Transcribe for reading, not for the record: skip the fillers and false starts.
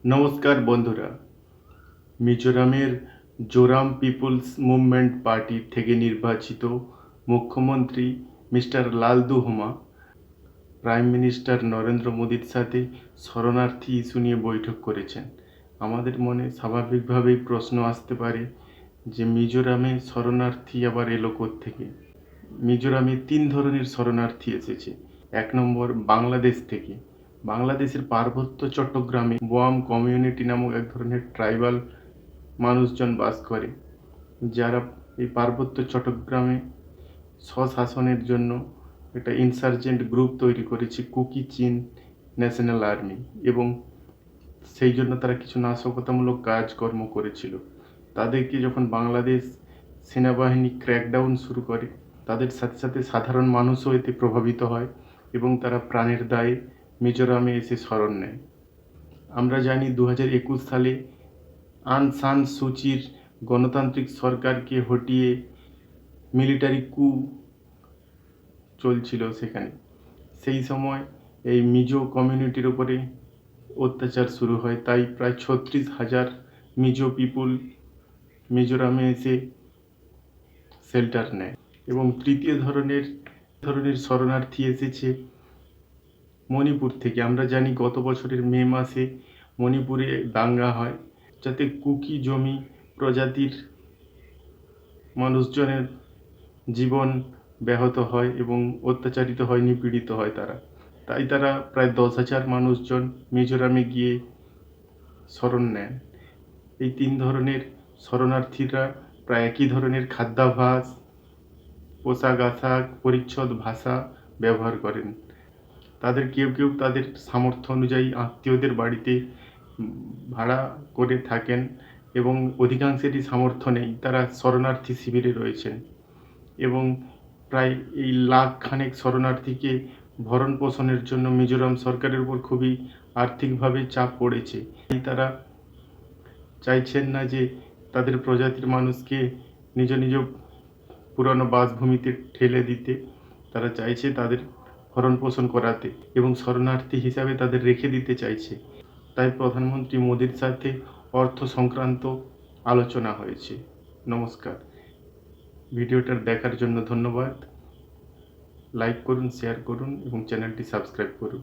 নমস্কার বন্ধুরা। মিজোরামের জোরাম পিপলস মুভমেন্ট পার্টি থেকে নির্বাচিত মুখ্যমন্ত্রী মিস্টার লালদুহমা প্রাইম মিনিস্টার নরেন্দ্র মোদীর সাথে শরণার্থী ইস্যু নিয়ে বৈঠক করেছেন। আমাদের মনে স্বাভাবিকভাবেই প্রশ্ন আসতে পারে যে মিজোরামে শরণার্থী আবার এলো কোত্থেকে। মিজোরামে 3 ধরনের শরণার্থী এসেছে। 1 নম্বর বাংলাদেশ থেকে। বাংলাদেশের পার্বত্য চট্টগ্রামে বোয়াম কমিউনিটি নামক এক ধরনের ট্রাইবাল মানুষজন বাস করে, যারা এই পার্বত্য চট্টগ্রামে স্বশাসনের জন্য একটা ইনসার্জেন্ট গ্রুপ তৈরি করেছে, কুকি চিন ন্যাশনাল আর্মি, এবং সেই জন্য তারা কিছু নাশকতামূলক কাজকর্ম করেছিল। তাদেরকে যখন বাংলাদেশ সেনাবাহিনী ক্র্যাকডাউন শুরু করে, তাদের সাথে সাথে সাধারণ মানুষও এতে প্রভাবিত হয় এবং তারা প্রাণের দায়ে মিজোরামে এসে শরণ নেয়। আমরা জানি 2021 সালে আং সান সুচির গণতান্ত্রিক সরকারকে হটিয়ে মিলিটারি কু চলছিল সেখানে। সেই সময় এই মিজো কমিউনিটির উপরে অত্যাচার শুরু হয়, তাই প্রায় 36,000 মিজো পিপুল মিজোরামে এসে শেল্টার নেয়। এবং তৃতীয় ধরনের শরণার্থী এসেছে মণিপুর থেকে। আমরা জানি গত বছরের মে মাসে মণিপুরে দাঙ্গা হয়, যাতে কুকি জমি প্রজাতির মানুষজনের জীবন ব্যাহত হয় এবং অত্যাচারিত হয়, নিপীড়িত হয় তারা। তাই তারা প্রায় 10,000 মানুষজন মিজোরামে গিয়ে শরণ নেন। এই 3 ধরনের শরণার্থীরা প্রায় একই ধরনের খাদ্যাভ্যাস, পোশাক আশাক, পরিচ্ছদ, ভাষা ব্যবহার করেন। তাদের কেউ কেউ তাদের সামর্থ্য অনুযায়ী আত্মীয়দের বাড়িতে ভাড়া করে থাকেন এবং অধিকাংশেরই সামর্থ্য নেই, তারা শরণার্থী শিবিরে রয়েছেন। এবং প্রায় এই লাখ খানেক শরণার্থীকে ভরণ পোষণের জন্য মিজোরাম সরকারের উপর খুবই আর্থিকভাবে চাপ পড়েছে। তারা চাইছেন না যে তাদের প্রজাতির মানুষকে নিজ নিজ পুরনো বাসভূমিতে ঠেলে দিতে। তারা চাইছে তাদের ভরণ পোষণ করাতে এবং শরণার্থী হিসাবে তাদের রেখে দিতে চাইছে। তাই প্রধানমন্ত্রী মোদীর সাথে অর্থ সংক্রান্ত আলোচনা হয়েছে। নমস্কার। ভিডিওটা দেখার জন্য ধন্যবাদ। লাইক করুন, শেয়ার করুন এবং চ্যানেলটি সাবস্ক্রাইব করুন।